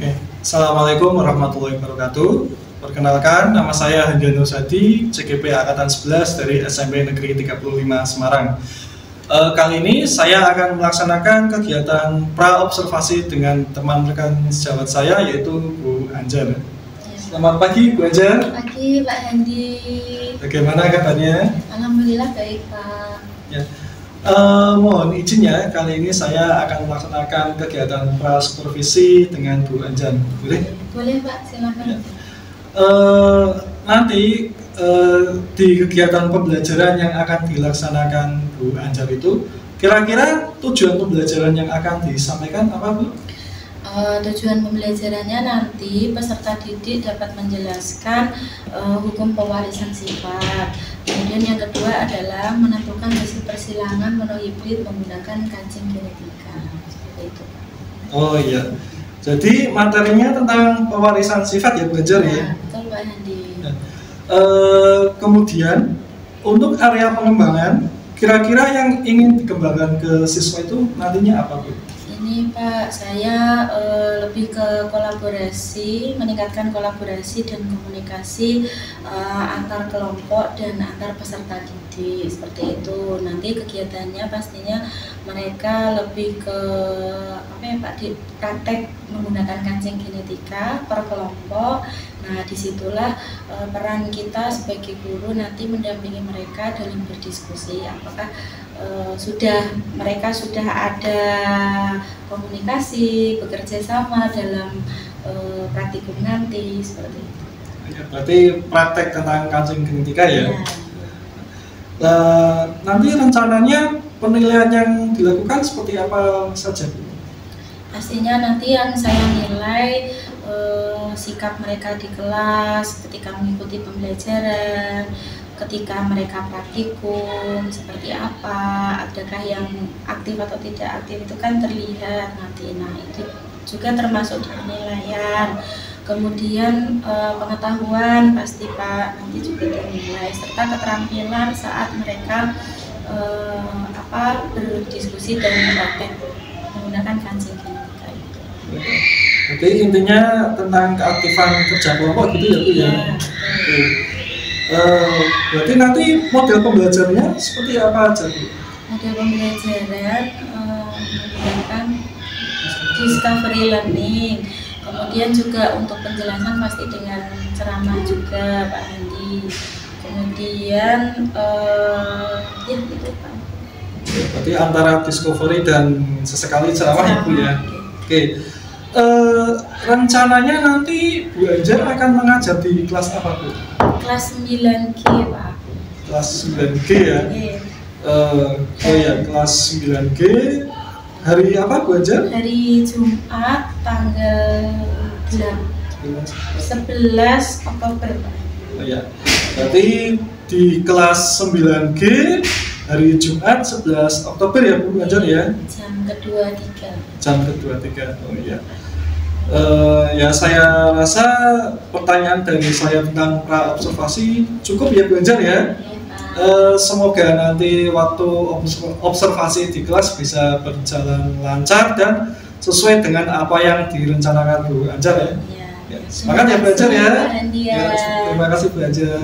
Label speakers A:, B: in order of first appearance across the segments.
A: Oke. Assalamualaikum warahmatullahi wabarakatuh. Perkenalkan, nama saya Handyan Nusadi, CGP Angkatan 11 dari SMP Negeri 35 Semarang. Kali ini saya akan melaksanakan kegiatan pra-observasi dengan teman rekan sejawat saya, yaitu Bu Anjar. Selamat pagi, Bu Anjar.
B: Pagi, Pak Handi.
A: Bagaimana kabarnya?
B: Alhamdulillah baik, Pak.
A: Ya. Mohon izin ya, kali ini saya akan melaksanakan kegiatan pra-supervisi dengan Bu Anjar. Boleh?
B: Boleh, Pak, silakan.
A: Ya. Nanti di kegiatan pembelajaran yang akan dilaksanakan Bu Anjar itu, kira-kira tujuan pembelajaran yang akan disampaikan apa, Bu?
B: Tujuan pembelajarannya nanti peserta didik dapat menjelaskan hukum pewarisan sifat. Kemudian yang kedua adalah menentukan hasil persilangan monohibrid menggunakan kancing genetika. Seperti itu, Pak.
A: Oh iya, jadi materinya tentang pewarisan sifat ya, Bu Anjar ya?
B: Betul, Pak Handi.
A: Kemudian untuk area pengembangan, kira-kira yang ingin dikembangkan ke siswa itu nantinya apa, Bu?
B: Ini Pak, saya lebih ke kolaborasi, meningkatkan kolaborasi dan komunikasi antar kelompok dan antar peserta didik, seperti itu. Nanti kegiatannya pastinya mereka lebih ke apa ya Pak, di praktek menggunakan kancing genetika per kelompok. Nah, disitulah peran kita sebagai guru nanti mendampingi mereka dalam berdiskusi apakah mereka sudah ada komunikasi, bekerja sama dalam praktikum nanti, seperti itu.
A: Ya, berarti praktek tentang kancing genetika ya?
B: Ya.
A: Nanti rencananya penilaian yang dilakukan seperti apa saja, Bu?
B: Pastinya nanti yang saya nilai sikap mereka di kelas ketika mengikuti pembelajaran, ketika mereka praktikum seperti apa, adakah yang aktif atau tidak aktif, itu kan terlihat nanti. Nah, itu juga termasuk di penilaian. Kemudian pengetahuan pasti Pak nanti juga dinilai, serta keterampilan saat mereka berdiskusi dan praktek menggunakan kancing genetika itu.
A: Oke, intinya tentang keaktifan kerja kelompok gitu ya, Bu ya? Oke. Berarti nanti model pembelajarannya seperti apa aja, Bu?
B: Model pembelajaran menggunakan discovery learning. Kemudian juga untuk penjelasan pasti dengan ceramah juga, Pak Andi. Kemudian ya itu Pak.
A: Berarti antara discovery dan sesekali ceramah ya, Bu ya? Oke. Rencananya nanti Bu Anjar akan mengajar di kelas apa, Bu?
B: Kelas 9G, Pak.
A: Kelas 9G ya? Oh ya, kelas 9G. Hari apa, Bu Anjar?
B: Hari Jumat tanggal 11 Oktober, Pak.
A: Oh ya, berarti di kelas 9G hari Jumat 11 Oktober ya, Bu Anjar ya?
B: Jam kedua 3.
A: Jam kedua 3, oh iya. Ya saya rasa pertanyaan dari saya tentang pra-observasi cukup ya, Bu Anjar ya. Semoga nanti waktu observasi di kelas bisa berjalan lancar dan sesuai dengan apa yang direncanakan Bu Anjar ya. Ya, semangat ya Bu Anjar ya. Terima kasih Bu Anjar.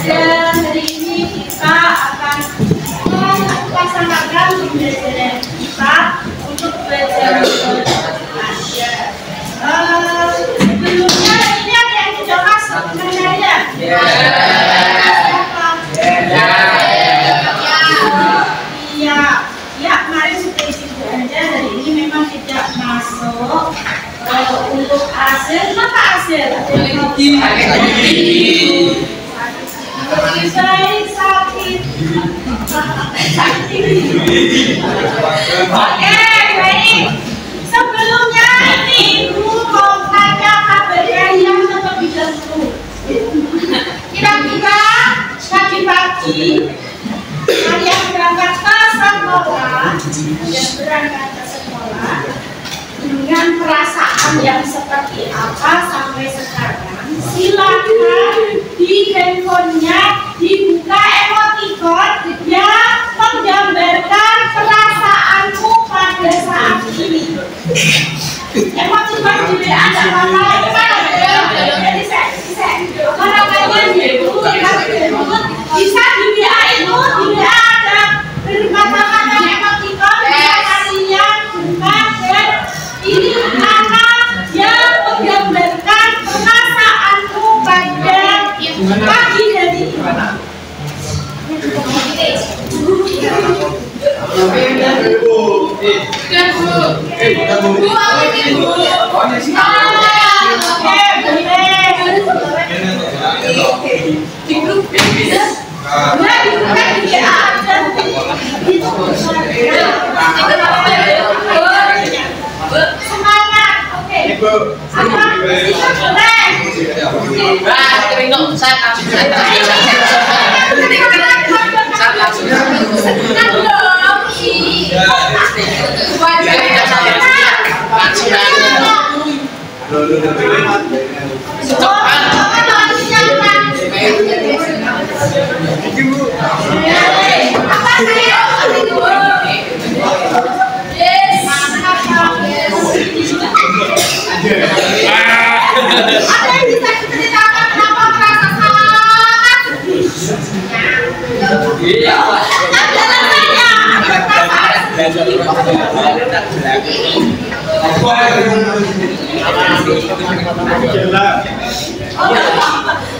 C: Dan hari ini kita akan melaksanakan pembelajaran kita untuk belajar belajar. Sebelumnya ini ada yang sudah masuk sebenarnya. Iya, kemarin sudah isi aja. Hari ini memang tidak masuk. Untuk hasil, apa hasil? Baik, sakit. Oke, baik. sampai sekarang, silakan di handphonenya dibuka emoticon yang menggambarkan perasaanmu pada saat ini. Emoticon di WA ada apa-apa, bisa di WA itu, di WA ada bermacam-macam emoticon, kasihnya bukan, dan ini anak yang menggambarkan perasaanmu pada pagi hari ini. Semangat, oke. Ada yang bisa diceritakan kenapa merasa sangat sedih?
D: Iya.
C: Ada rasanya.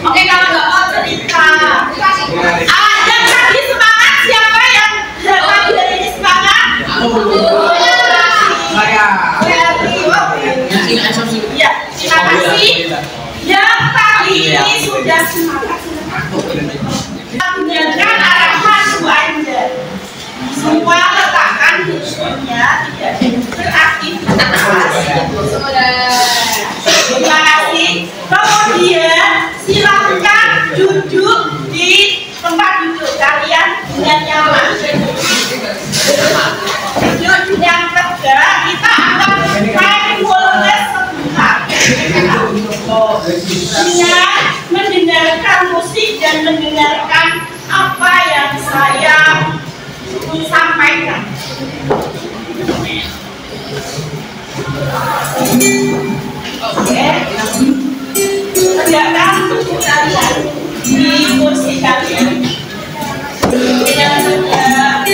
C: Oke, kalau nggak mau cerita, yang tadi semangat siapa yang tadi dari ini semangat?
D: Saya.
C: Ya, terima kasih. Yang tadi ini sudah semangat. Dengarkan arahan Bu Anja. Semua letakkan handphonenya tidak beraktivitas. Terima kasih. Kemudian silakan duduk di tempat duduk kalian dengan nyaman. Duduk yang tegak. Kita akan mindfulness sebentar. Dengan mendengarkan musik dan mendengarkan apa yang saya sampaikan. Oke, tegakkan tubuh kalian di kursi kalian. Dengan tegak,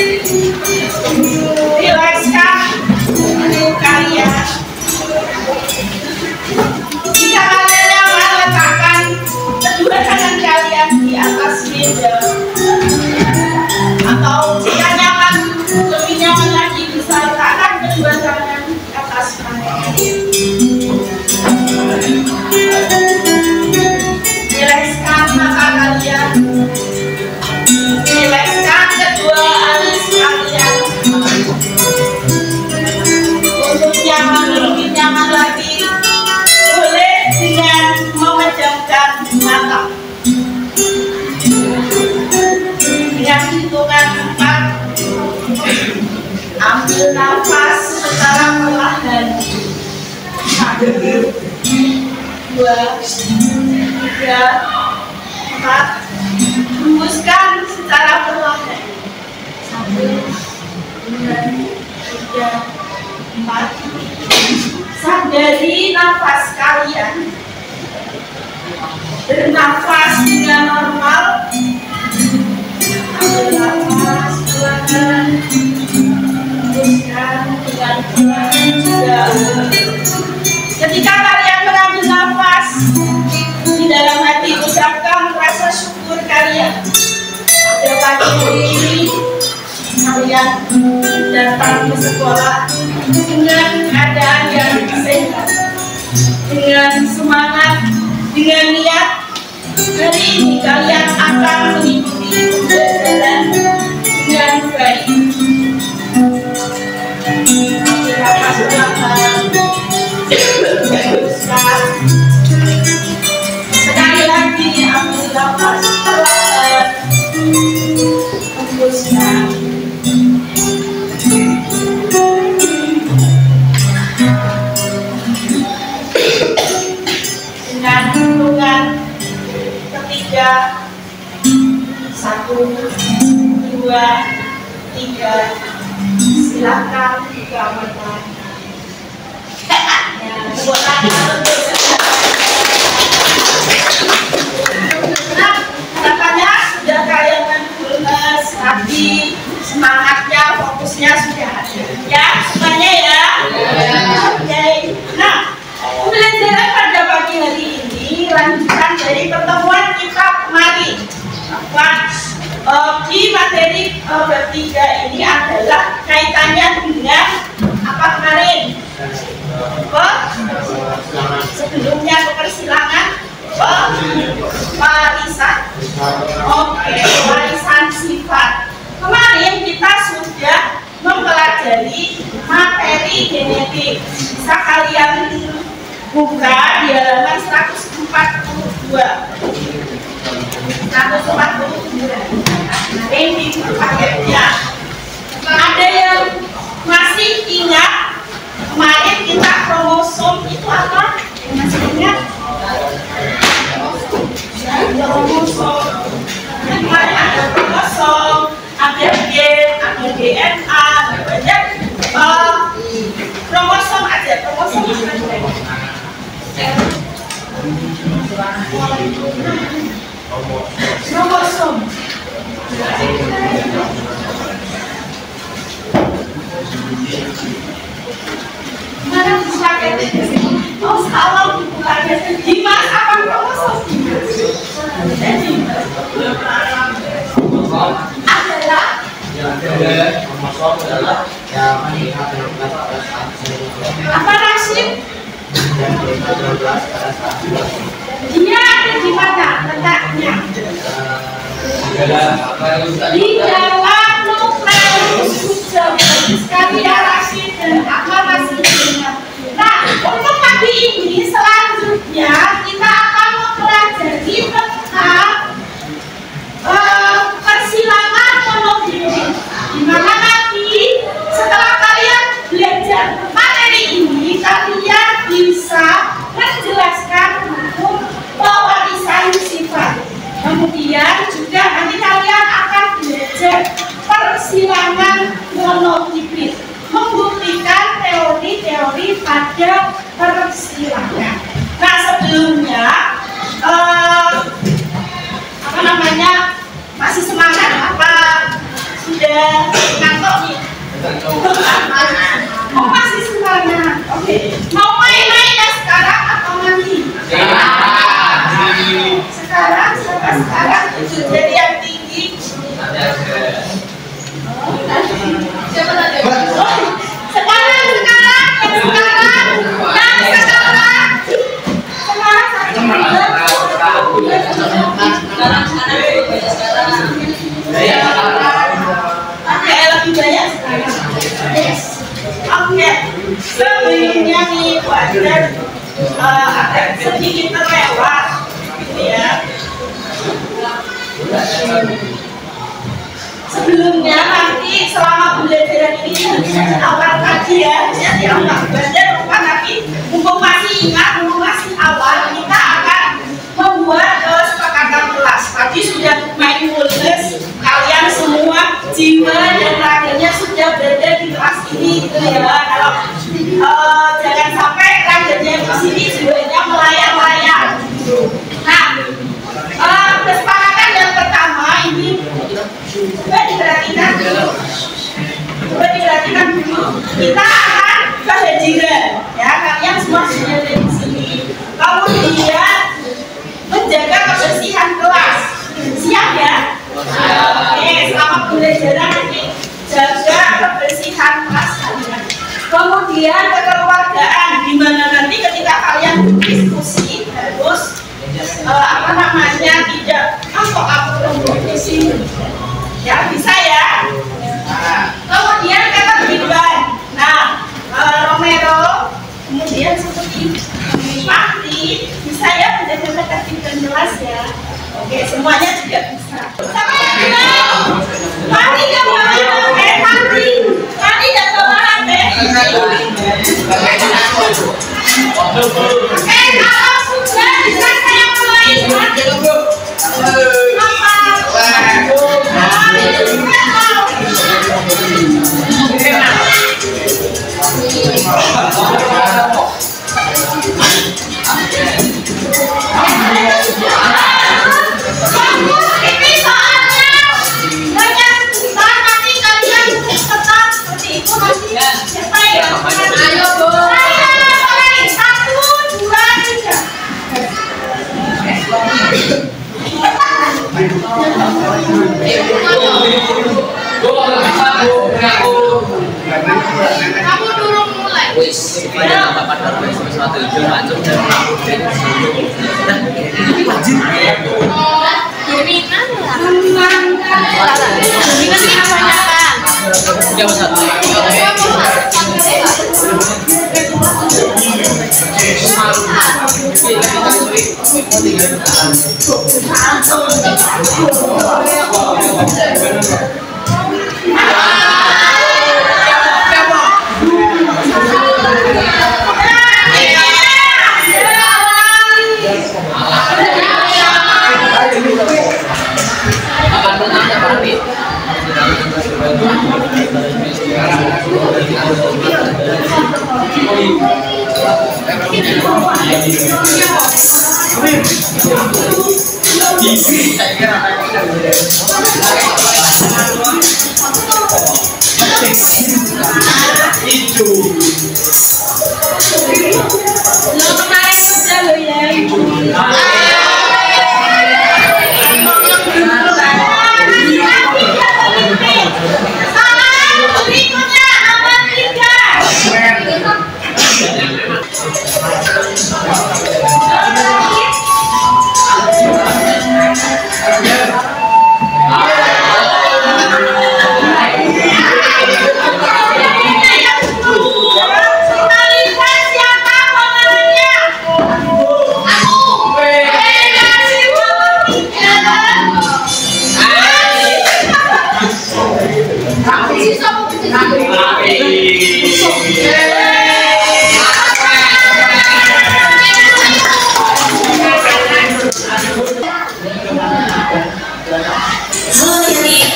C: rilekskan tubuh kalian. Jika kalian nyaman, letakkan kedua tangan kalian di atas meja. Atau jika nyaman, lebih nyaman lagi bisa letakkan kedua tangan di atas meja. Rilekskan mata kalian. Rilekskan kedua alis kalian. Untuk nyaman, lebih nyaman lagi, boleh dengan memejamkan mata. Dengan hitungan 4, ambil nafas secara perlahan. 1, 2, 3, 4. Hembuskan secara perlahan. 1, 2, 3, 4. Sadari nafas kalian. Bernafas dengan normal. Ambil nafas pelan-pelan. Hembuskan dengan pelan juga. Ketika kalian mengambil nafas, di dalam hati ucapkan rasa syukur kalian. Pada pagi ini kalian datang ke sekolah dengan keadaan yang sehat, dengan semangat, dengan niat. Hari ini kalian akan mengikuti pembelajaran dengan baik. Ambil nafas perlahan. Sekali lagi ambil nafas perlahan. Hembuskan. saya 1, 2, 3. Silakan buka mata. Ya, tepuk tangan untuk nah, katanya sudah kayak mindfulness, tapi semangatnya, fokusnya sudah ada. Ya, semuanya ya. Oke. Nah, pembelajaran pada pagi hari ini lanjutan dari pertemuan kita kemarin. Di materi bab 3 ini adalah kaitannya dengan apa kemarin? Sebelumnya kepersilangan warisan. Oke, warisan sifat. Kemarin kita sudah mempelajari materi genetik. Bisa kalian buka di halaman 142. Ini paketnya. Ada yang masih ingat kemarin kita kromosom itu apa? Yang masih ingat? Kromosom. Kemarin ada kromosom, ada gen, ada DNA, banyak kromosom aja. Kromosom kromosom. Mana pakai? Oh, salah bukannya gimana apa kromosom? Adalah kromosom adalah apa Rashid? Dia ada di mana letaknya? Di dalam nukleus hijau. Sekali ya Rashid dan apa masih ingat. Nah, untuk pagi ini selanjutnya kita akan mempelajari tentang persilangan monoglomerik. Di mana nanti setelah kalian belajar materi ini, kalian bisa menjelaskan hukum pewarisan sifat. Kemudian juga nanti kalian akan belajar persilangan monohibrid, membuktikan teori-teori pada persilangan. Nah, sebelumnya apa namanya, masih semangat apa sudah ngantuk nih? Oh, masih semangat. Oke. Mau main-main ya sekarang atau nanti? Sekarang sampai sekarang jadi yang tinggi. Lebih banyak sekarang. Yes. Oke. Sebelumnya nih wajar agak sedikit terlewat, gitu ya. Sebelumnya nanti selama pembelajaran ini awal tadi ya, jadi awal belajar lupa nanti mumpung masih ingat, mumpung masih awal, kita akan membuat kesepakatan kelas. Tadi sudah mindfulness, kalian semua jiwa dan raganya sudah berada di kelas ini, gitu ya. Kalau jangan sampai raganya di sini, jiwanya melayang-layang. Nah, kesepakatan yang pertama ini coba diperhatikan dulu. Kita akan kehadiran, ya, kalian semua sudah ada di sini. Kemudian menjaga kebersihan kelas. Siap ya? Oke, selama pembelajaran nanti jaga kebersihan kelas kalian. Kemudian kekeluargaan, di mana nanti ketika kalian berdiskusi harus apa namanya, tidak aku di sini. Ya, bisa ya. Kemudian ketertiban. Nah, Romero, kemudian seperti Fahri, bisa ya menjaga ketertiban jelas ya. Oke, semuanya juga bisa. Sama yang bilang, Fahri gak bawa HP, Fahri gak bawa HP. Oke, kalau sudah bisa saya mulai. Kamu turun mulai. Dominan lah. Dominan kebanyakan.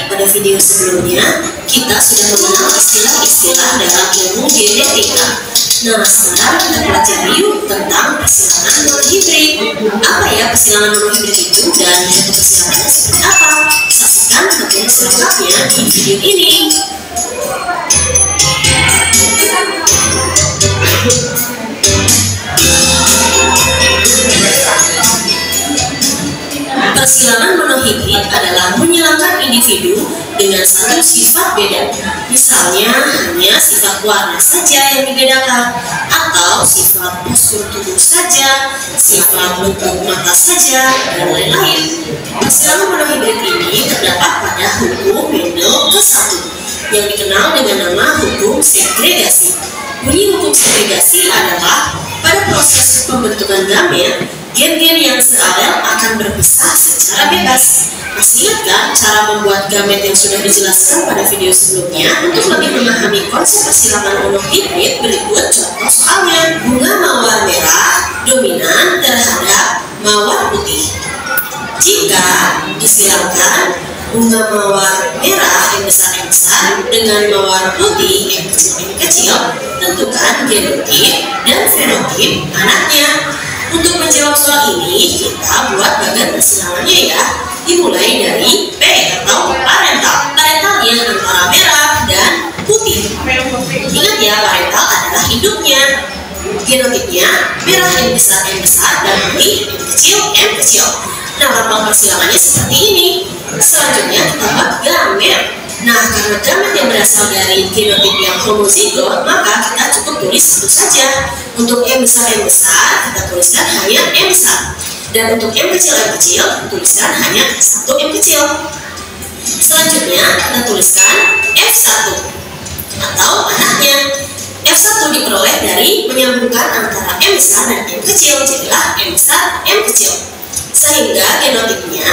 D: Pada video sebelumnya, kita sudah mengenal istilah-istilah dalam ilmu genetika. Nah, sekarang kita pelajari yuk tentang persilangan monohibrid. Apa ya persilangan monohibrid itu dan metode persilangannya seperti apa? Saksikan materi selengkapnya di video ini. Persilangan monohibrid adalah menyilangkan individu dengan satu sifat beda. Misalnya hanya sifat warna saja yang dibedakan, atau sifat postur tubuh saja, sifat bentuk mata saja, dan lain-lain. Persilangan monohibrid ini terdapat pada hukum Mendel ke-1 yang dikenal dengan nama hukum segregasi. Bunyi hukum segregasi adalah pada proses pembentukan gamet, gen-gen yang seradal akan berpisah secara bebas. Masih ingat kan cara membuat gamet yang sudah dijelaskan pada video sebelumnya? Untuk lebih memahami konsep persilangan monohibrid, berikut contoh soalnya. Bunga mawar merah dominan terhadap mawar putih. Jika disilangkan bunga mawar merah yang besar dengan mawar putih yang kecil, tentukan genotip dan fenotip anaknya. Untuk menjawab soal ini, kita buat bagan persilangannya ya. Dimulai dari P atau parental. Parentalnya antara merah dan putih. Ingat ya, parental adalah induknya. Genotipnya merah yang besar dan putih yang kecil. Nah, lambang persilangannya seperti ini. Selanjutnya kita buat gamet. Nah, karena gamet yang berasal dari genotip yang homozigot, maka kita cukup tulis satu saja. Untuk M besar kita tuliskan hanya M besar. Dan untuk M kecil, tuliskan hanya satu M kecil. Selanjutnya kita tuliskan F1 atau anaknya. F1 diperoleh dari menyambungkan antara M besar dan M kecil, jadilah M besar, M kecil. Sehingga genotipnya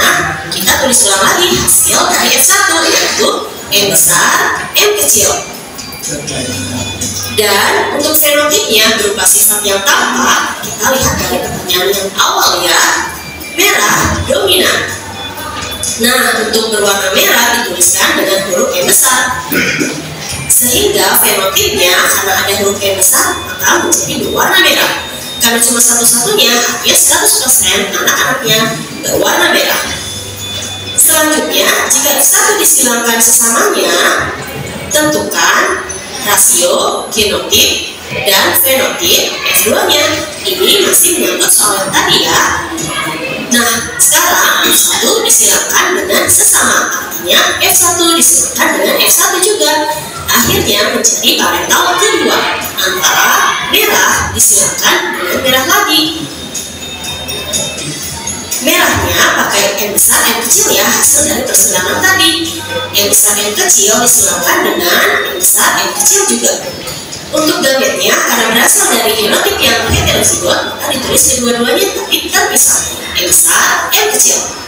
D: kita tulis ulang lagi hasil dari F1, yaitu M besar, M kecil. Dan untuk fenotipnya berupa sifat yang tampak, kita lihat dari pertanyaan yang awal ya, merah dominan. Nah, untuk berwarna merah dituliskan dengan huruf M besar. Sehingga fenotipnya karena ada huruf M besar, maka menjadi berwarna merah. Karena cuma satu-satunya, artinya 100% anak-anaknya berwarna merah. Selanjutnya, jika satu disilangkan sesamanya, tentukan rasio genotip dan fenotip F2-nya. Ini masih menyangkut soal yang tadi ya. Nah, disilakan dengan sesama, artinya F1 disilakan dengan F1 juga. Akhirnya menjadi parental kedua, antara merah disilakan dengan merah lagi. Merahnya pakai M besar M kecil ya, hasil dari persilangan tadi. M besar M kecil disilakan dengan M besar M kecil juga. Untuk gametnya, karena berasal dari genotip yang heterozigot, maka ditulis kedua-duanya tapi terpisah, M besar M kecil.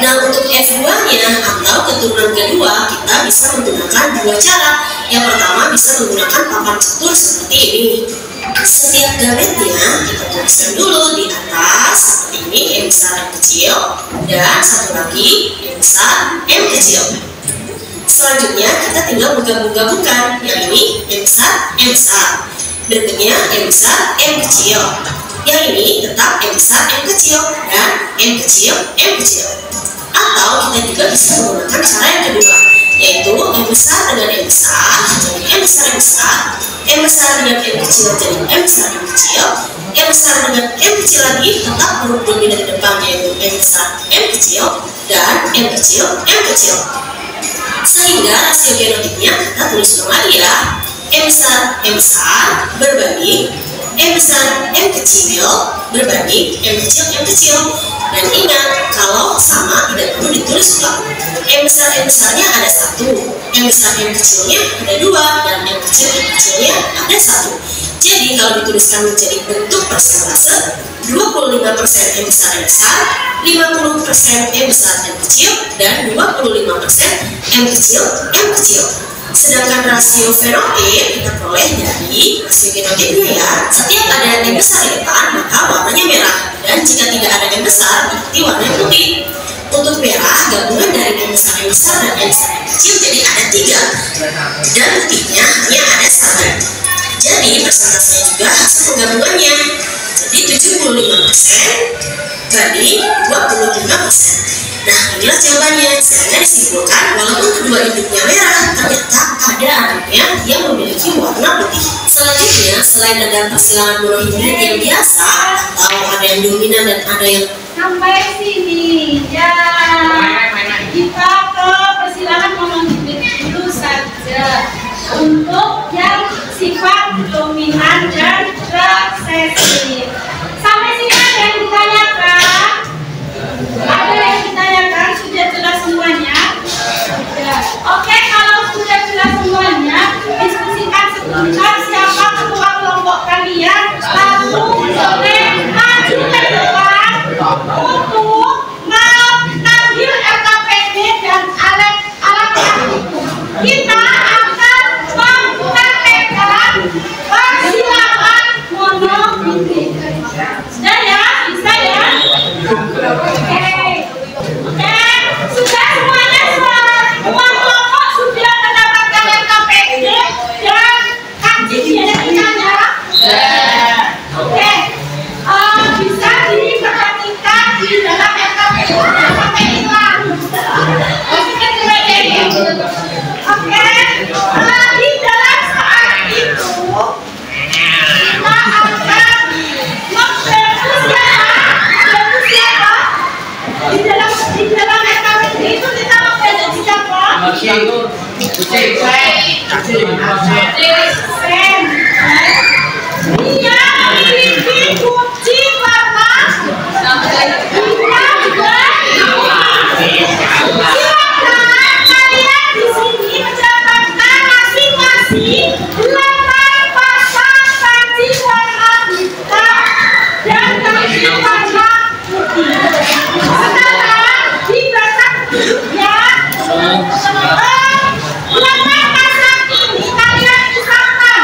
D: Nah, untuk F2-nya atau keturunan kedua, kita bisa menggunakan dua cara. Yang pertama bisa menggunakan papan catur seperti ini. Setiap gametnya kita tuliskan dulu di atas seperti ini, M besar M kecil, dan satu lagi M besar M kecil. Selanjutnya kita tinggal menggabung-gabungkan, yang ini M besar M besar, berikutnya M besar M kecil, yang ini tetap M besar M kecil, dan M kecil M kecil. Atau kita juga bisa menggunakan cara yang kedua, yaitu M besar dengan M besar jadi M besar M besar, M besar dengan M kecil jadi M besar M kecil, M besar dengan M kecil lagi tetap huruf dominan di depan yaitu M besar M kecil, dan M kecil M kecil. Sehingga rasio genotipnya kita tulis ulang lagi ya, M besar berbanding M besar M kecil berbanding M kecil M kecil. Dan ingat, kalau sama tidak perlu ditulis ulang. M besarnya ada 1, M besar M kecilnya ada 2, dan M kecil M kecilnya ada 1. Jadi kalau dituliskan menjadi bentuk persentase, 25% M besar M besar, 50% M besar M kecil, dan 25% M kecil M kecil. Sedangkan rasio fenotip kita peroleh dari rasio genotipnya ya. Setiap ada M besar di depan maka warnanya merah, dan jika tidak ada M besar berarti warnanya putih. Untuk merah gabungan dari M besar dan M besar M kecil jadi ada 3, dan putihnya hanya ada 1. Jadi persentasenya juga hasil penggabungannya jadi 75% banding 25%. Nah, inilah jawabannya. Sehingga disimpulkan walaupun kedua induknya merah, ternyata ada anaknya yang memiliki warna putih. Selanjutnya, selain ada persilangan monohibrid yang biasa atau ada yang dominan dan ada yang
C: sampai sini ya, kita ke persilangan monohibrid dulu saja. Untuk yang sifat dominan dan resesif, sampai sini ada yang ditanyakan? Ada yang ditanyakan? Sudah jelas semuanya? Sudah. Oke, kalau sudah jelas semuanya, diskusikan sebentar siapa ketua kelompok kalian, lalu boleh maju ke depan untuk mengambil LKPD dan alat bukti. Kita akan mempraktekkan persilangan monohibrid. Sudah ya? Bisa ya? Oke. Sudah semuanya, semua kelompok sudah mendapatkan LKPD dan kaji genetikanya? Oke. Bisa diperhatikan di dalam LKPD sampai hilang. Oke. Di dalam saat itu kita akan membantu siapa? Di dalam LKPD itu kita membantu siapa? Dia memiliki kunci warna hitam dan silakan kalian di sini mendapatkan masing-masing 8 pasang panci warna hitam dan panci warna putih. Sekarang dibaca ya. 8 pasang ini kalian pisahkan.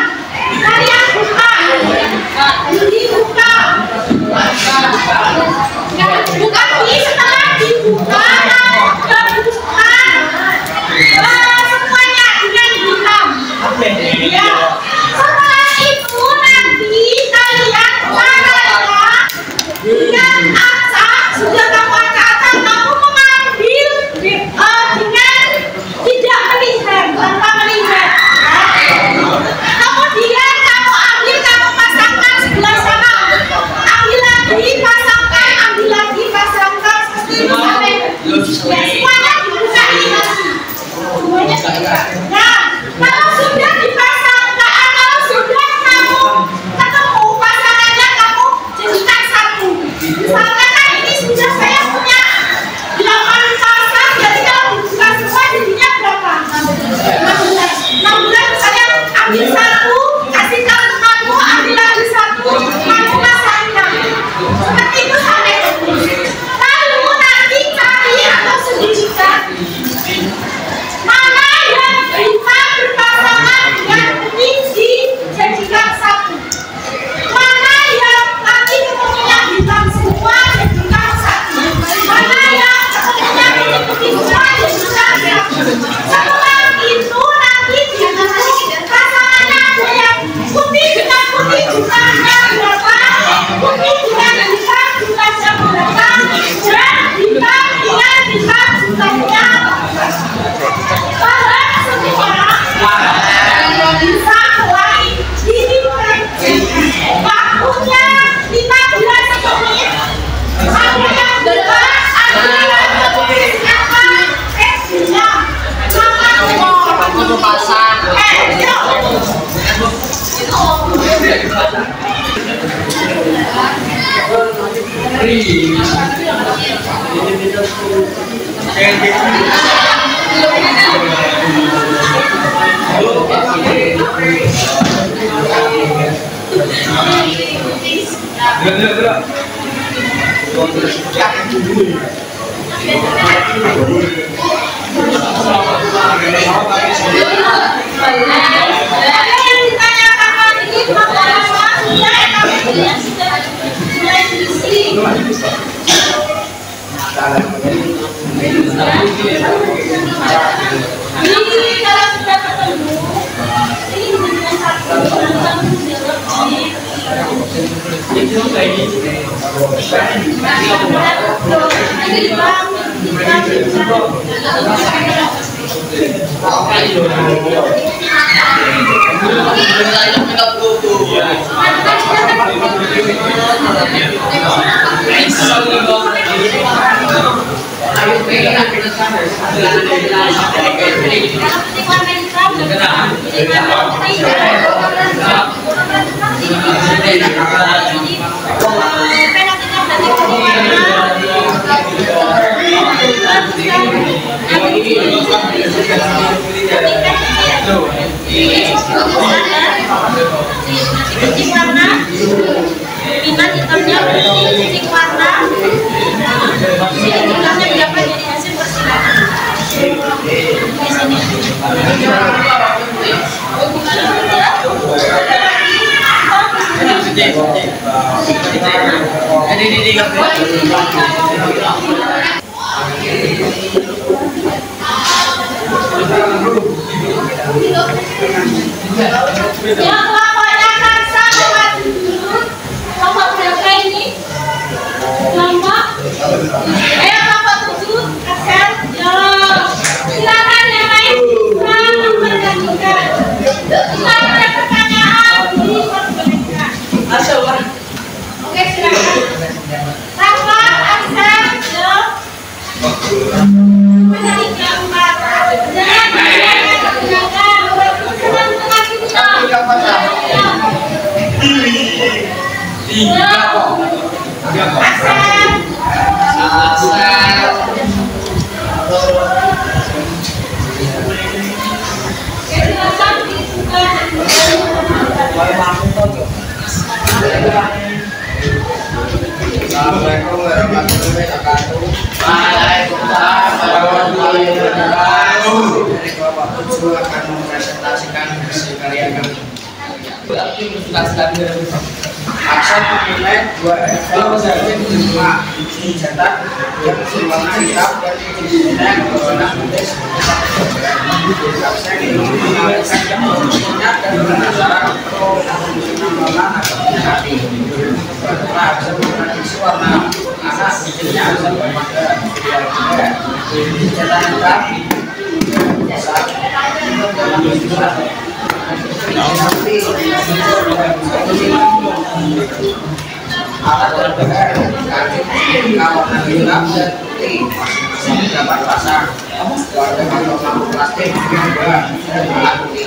C: Kucing warna, minat hitamnya kucing warna. Hitamnya berapa jadi hasil persilakan. Di sini. Yang kelompoknya sama kelompok berapa ini? Kelompok kelompok 7 Asal silakan yang lain mempergantikan. Jika ada pertanyaan diperbolehkan. Oke, silakan. Rafa, Asal,
E: Assalamualaikum warahmatullahi wabarakatuh. Waalaikumsalam warahmatullahi wabarakatuh. Dari Bapak Tujuh akan mempresentasikan hasil karya kami. Aksen menilai 2 Excel dari 5 biji cetak yang berwarna hitam dan biji-bijinya berwarna putih. Aksen ini mengalihkan yang berwarna dan berdasarkan penambalan atau hati. Aksen tradisi warna anak bijinya asal bermata biji cetak hitam saat dalam istilah alat berbeda kaki kawanan hitam dan putih masing-masing dapat pasang warga kantong plastik juga alat putih.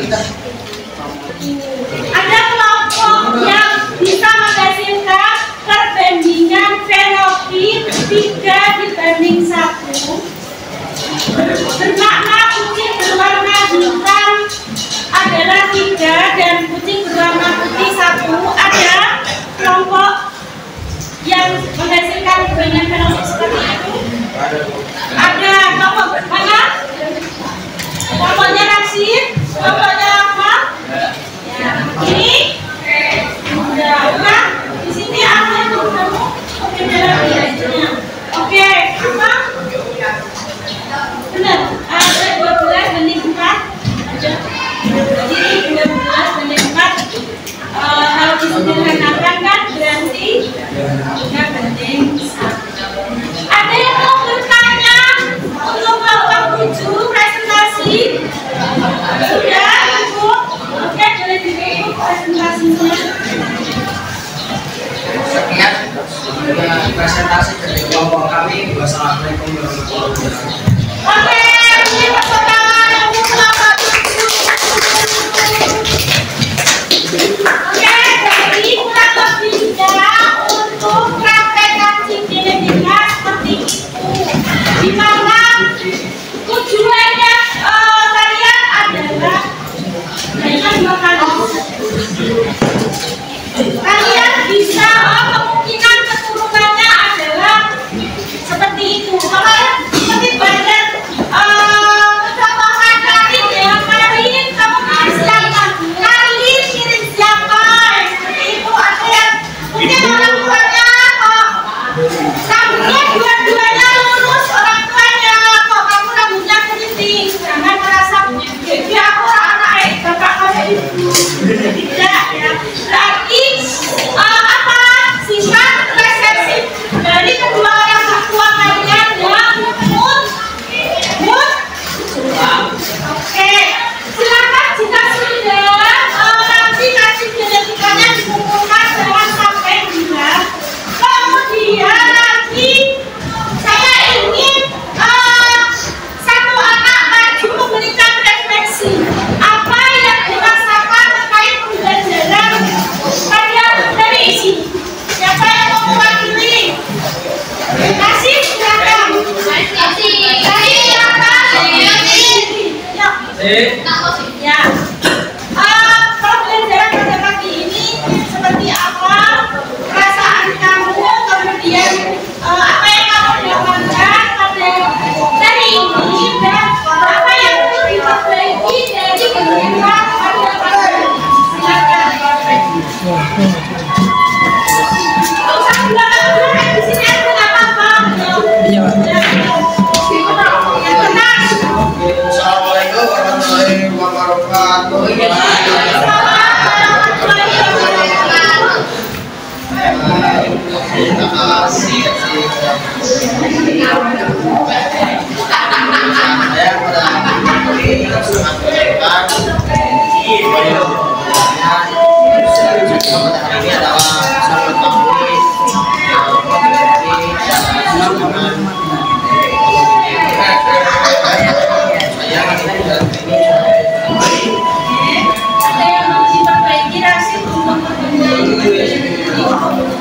C: Ada kelompok yang bisa menghasilkan perbandingan fenotip 3 dibanding 1 bermakna kucing berwarna hitam adalah 3 dan kucing berwarna putih 1. Ada kelompok yang menghasilkan perbandingan fenotip seperti itu. Ada kelompok mana? Kelompoknya Rasid, kelompoknya apa? Ini di sini ada yang bertemu. Oke, dalam biasanya. lagi saya ingin satu anak maju memberikan refleksi apa yang dirasakan terkait pembelajaran pada dari isi. Siapa yang mau mewakili? Terima kasih, silakan. Dari siapa? Ya. Pembelajaran pada pagi ini seperti apa? Perasaan kamu, kemudian apa yang kamu dapatkan pada dari ini dan apa yang perlu diperbaiki dari kegiatan pada pagi ini. Silakan. Tidak usah belakang-belakang di sini aja nggak apa-apa. Iya. Yang tenang.
E: Assalamualaikum warahmatullahi wabarakatuh.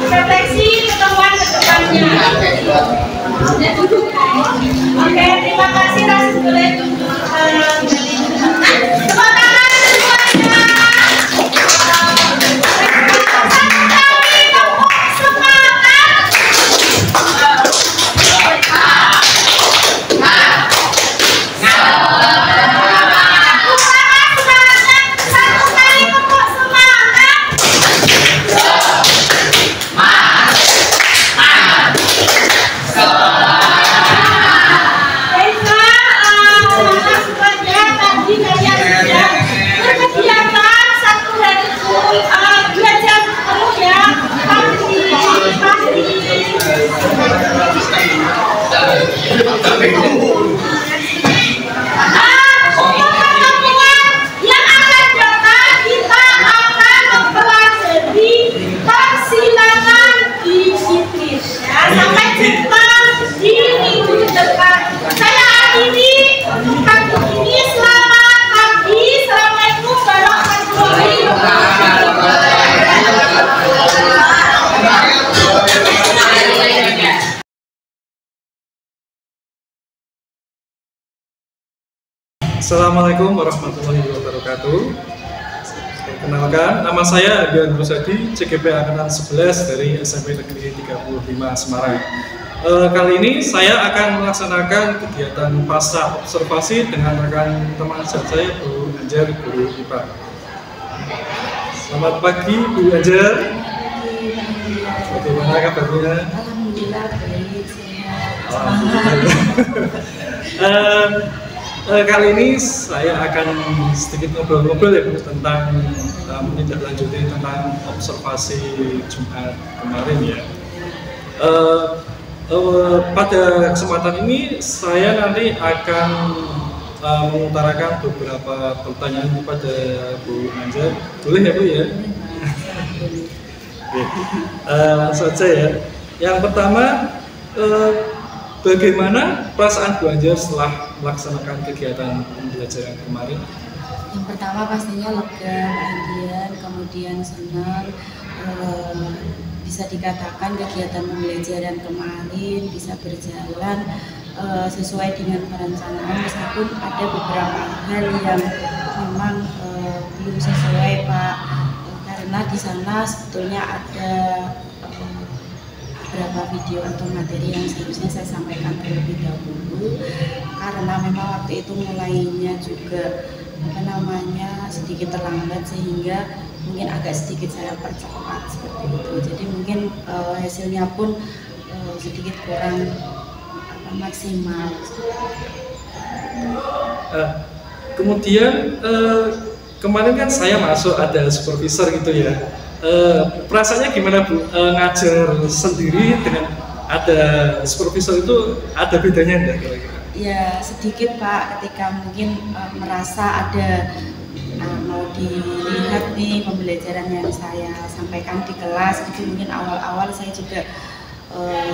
C: Refleksi pertemuan ke depannya. Oke, terima kasih Rasul boleh tepuk tangan semuanya. Kami tepuk semangat. Satu kali tepuk semangat. Sampai jumpa di minggu depan. Saya akhiri untuk pagi ini. Selamat pagi. Assalamualaikum warahmatullahi wabarakatuh.
A: Assalamualaikum warahmatullahi wabarakatuh. Perkenalkan, nama saya Adian Rusadi, CGP Angkatan 11 dari SMP Negeri 35 Semarang. Kali ini saya akan melaksanakan kegiatan pasca observasi dengan rekan teman saya, Bu Anjar, Guru IPA. Selamat pagi, Bu Anjar. Bagaimana kabarnya?
B: Alhamdulillah baik, sehat.
A: Alhamdulillah. Kali ini saya akan sedikit ngobrol-ngobrol ya Bu, tentang menindaklanjuti tentang observasi Jumat kemarin ya. Pada kesempatan ini saya nanti akan mengutarakan beberapa pertanyaan kepada Bu Anjar. Boleh ya Bu ya? Langsung saja ya. Yang pertama, bagaimana perasaan Bu Anjar setelah melaksanakan kegiatan pembelajaran kemarin?
B: Yang pertama pastinya lega, bahagia, kemudian senang. Bisa dikatakan kegiatan pembelajaran kemarin bisa berjalan sesuai dengan perencanaan, meskipun ada beberapa hal yang memang belum sesuai Pak, karena di sana sebetulnya ada beberapa video atau materi yang seharusnya saya sampaikan terlebih dahulu, karena memang waktu itu mulainya juga sedikit terlambat, sehingga mungkin agak sedikit saya percepat seperti itu. Jadi mungkin hasilnya pun sedikit kurang maksimal.
A: Kemudian kemarin kan saya masuk ada supervisor gitu ya. Perasaannya gimana Bu? Ngajar sendiri dengan ada supervisor itu ada bedanya enggak kira-kira?
B: Ya sedikit Pak, ketika mungkin merasa ada mau dilihat nih pembelajaran yang saya sampaikan di kelas, itu mungkin awal-awal saya juga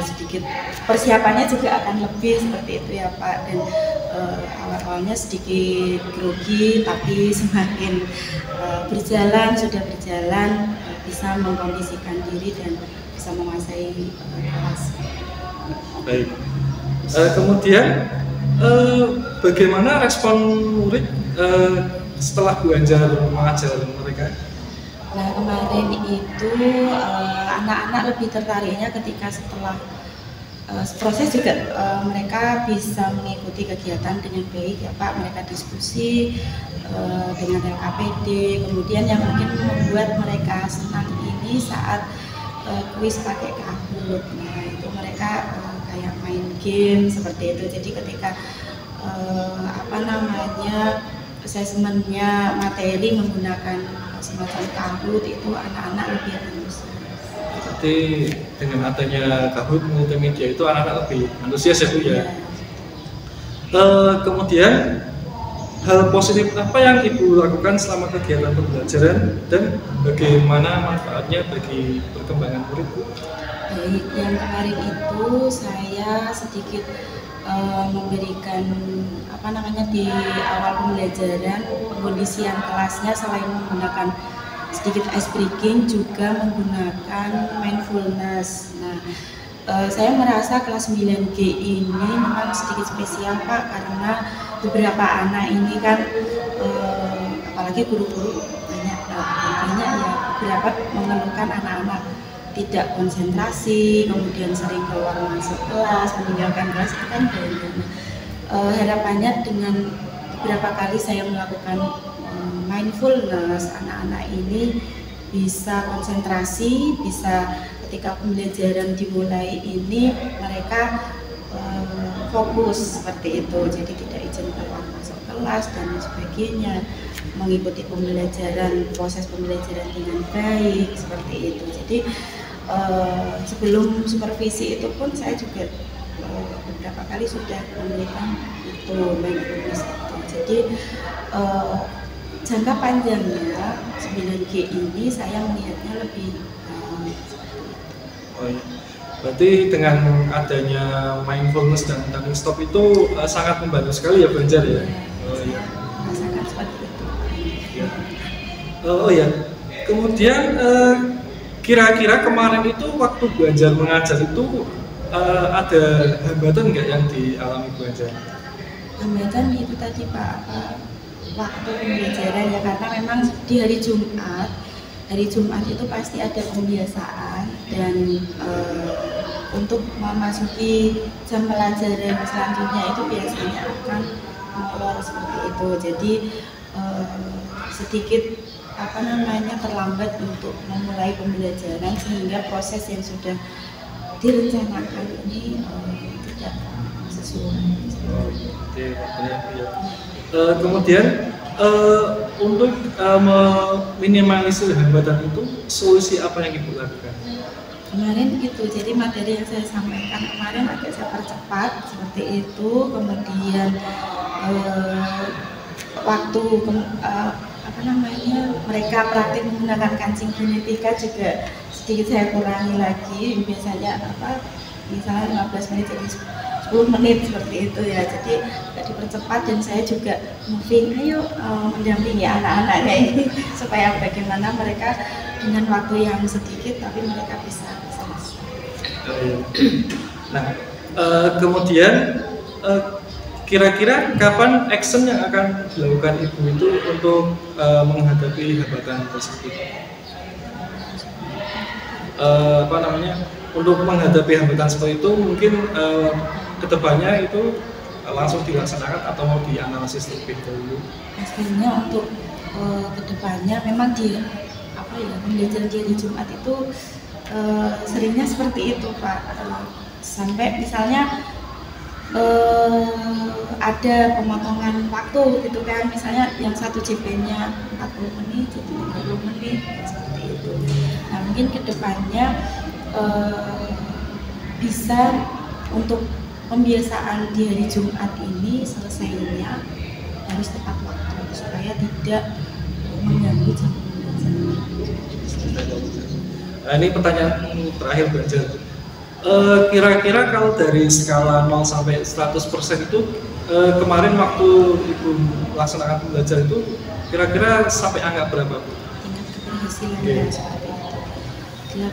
B: sedikit persiapannya juga akan lebih seperti itu ya Pak, dan awal-awalnya sedikit grogi tapi semakin sudah berjalan bisa mengkondisikan diri dan bisa menguasai kelas.
A: Baik. Kemudian bagaimana respon murid setelah Bu Anjar mengajar mereka?
B: Nah kemarin itu anak-anak lebih tertariknya ketika setelah proses juga mereka bisa mengikuti kegiatan dengan baik ya Pak. Mereka diskusi dengan LKPD, kemudian yang mungkin membuat mereka senang ini saat kuis pakai Kahoot. Nah itu mereka kayak main game seperti itu. Jadi ketika asesmennya materi menggunakan semacam Kahoot itu anak-anak lebih antusias.
A: Jadi dengan adanya Kahoot multimedia itu anak-anak lebih antusias ya Bu ya. Kemudian hal positif apa yang Ibu lakukan selama kegiatan pembelajaran dan bagaimana manfaatnya bagi perkembangan murid Bu?
B: Baik, yang kemarin itu saya sedikit memberikan di awal pembelajaran pengkondisian kelasnya selain menggunakan sedikit ice breaking juga menggunakan mindfulness. Nah, saya merasa kelas 9G ini memang sedikit spesial Pak, karena beberapa anak ini kan apalagi guru-guru banyak intinya ya beberapa mengeluhkan anak-anak tidak konsentrasi, kemudian sering keluar masuk kelas, meninggalkan kelas itu kan banyak. Harapannya dengan beberapa kali saya melakukan mindfulness, anak-anak ini bisa konsentrasi, bisa ketika pembelajaran dimulai ini mereka fokus seperti itu, jadi tidak izin keluar masuk kelas dan sebagainya, mengikuti pembelajaran, proses pembelajaran dengan baik seperti itu. Jadi sebelum supervisi itu pun saya juga beberapa kali sudah memberikan itu mindfulness itu. Jadi jangka panjangnya 9G ini saya melihatnya lebih
A: Oh, iya. Berarti dengan adanya mindfulness dan timing stop itu sangat membantu sekali ya Bu Anjar ya? Oh iya.
B: Rasakan seperti itu.
A: Ya. Oh ya. Kemudian kira-kira kemarin itu waktu Bu Anjar mengajar itu ada hambatan nggak yang dialami Bu Anjar?
B: Hambatan itu tadi Pak, waktu pembelajaran ya, karena memang di hari Jumat itu pasti ada pembiasaan dan untuk memasuki jam pelajaran selanjutnya itu biasanya akan molor seperti itu. Jadi sedikit terlambat untuk memulai pembelajaran sehingga proses yang sudah direncanakan ini tidak sesuai.
A: Kemudian untuk meminimalisir hambatan itu solusi apa yang Ibu lakukan?
B: Kemarin itu, jadi materi yang saya sampaikan kemarin agak saya percepat seperti itu, kemudian waktu mereka praktik menggunakan kancing kinetika juga sedikit saya kurangi lagi, biasanya misalnya 15 menit jadi 10 menit seperti itu ya, jadi agak dipercepat dan saya juga moving, mendampingi anak-anaknya ini supaya bagaimana mereka dengan waktu yang sedikit tapi mereka bisa selesai. Nah,
A: kemudian kira-kira kapan action yang akan dilakukan Ibu itu untuk menghadapi hambatan tersebut? Untuk menghadapi hambatan seperti itu mungkin kedepannya itu langsung dilaksanakan atau mau dianalisis lebih dahulu?
B: Sebenarnya untuk kedepannya memang pembelajaran di hari Jumat itu seringnya seperti itu Pak, sampai misalnya ada pemotongan waktu gitu kan, misalnya yang satu JP-nya 40 menit jadi 30 menit seperti itu. Nah mungkin kedepannya bisa untuk pembiasaan di hari Jumat ini selesainya harus tepat waktu supaya tidak mengganggu jam pembelajaran.
A: Nah, ini pertanyaan terakhir Bu Anjar. Kira-kira kalau dari skala 0 sampai 100% itu kemarin waktu Ibu melaksanakan pembelajaran itu kira-kira sampai angka berapa, Bu?
B: Tingkat keberhasilan ya seperti itu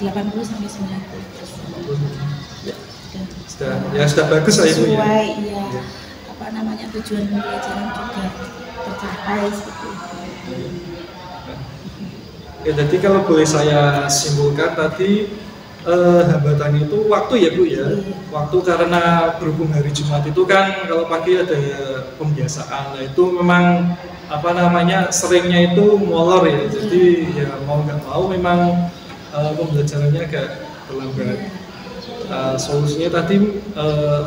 B: 80 sampai 90%.
A: Sudah bagus lah Ibu ya.
B: Sesuai ya. Apa namanya tujuan pembelajaran juga tercapai seperti itu.
A: Ya, jadi kalau boleh saya simpulkan tadi hambatannya itu waktu ya Bu ya. Waktu karena berhubung hari Jumat itu kan kalau pagi ada pembiasaan, nah itu memang apa namanya seringnya itu molor ya. Jadi ya mau nggak mau memang pembelajarannya agak terlambat. Solusinya tadi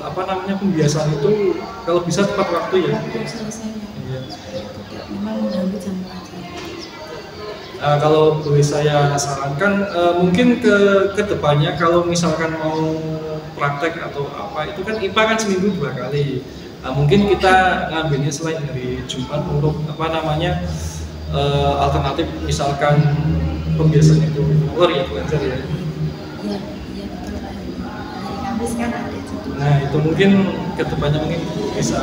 A: apa namanya pembiasaan itu kalau bisa tepat waktu ya.
B: Selesainya.
A: Iya.
B: Memang mengganggu jam pelajaran.
A: Kalau boleh saya sarankan, mungkin ke depannya kalau misalkan mau praktek atau apa itu kan IPA kan seminggu 2 kali. Mungkin kita ngambilnya selain hari Jumat untuk apa namanya alternatif misalkan pembiasaan itu molor ya belajar ya.
B: Iya, iya betul Pak. Hari Kamis kan ada juga.
A: Nah itu mungkin ke depannya mungkin bisa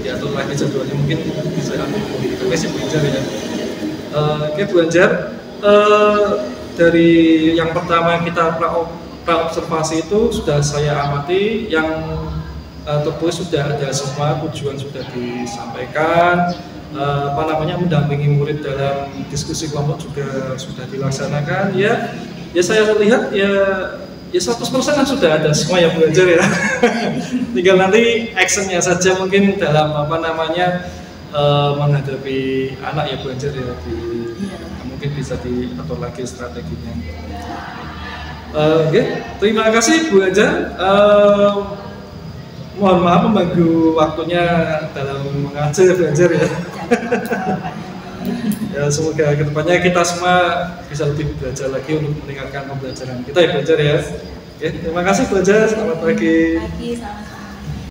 A: diatur lagi jadwalnya, mungkin bisa ambil di Kamis ya belajar ya. Oke Bu Anjar, dari yang pertama kita pra-observasi itu sudah saya amati, yang tertulis sudah ada semua, tujuan sudah disampaikan, apa namanya mendampingi murid dalam diskusi kelompok juga sudah dilaksanakan. Ya saya lihat ya 100% kan sudah ada semua ya Bu Anjar ya. Tinggal nanti actionnya saja mungkin dalam apa namanya menghadapi anak ya Bu Anjar ya, mungkin bisa diatur lagi strateginya. Oke, terima kasih Bu Anjar. Mohon maaf mengganggu waktunya dalam mengajar Bu Anjar ya. Ya semoga kedepannya kita semua bisa lebih belajar lagi untuk meningkatkan pembelajaran kita ya Bu Anjar ya. Oke, terima kasih Bu Anjar. Selamat pagi.
B: Pagi, selamat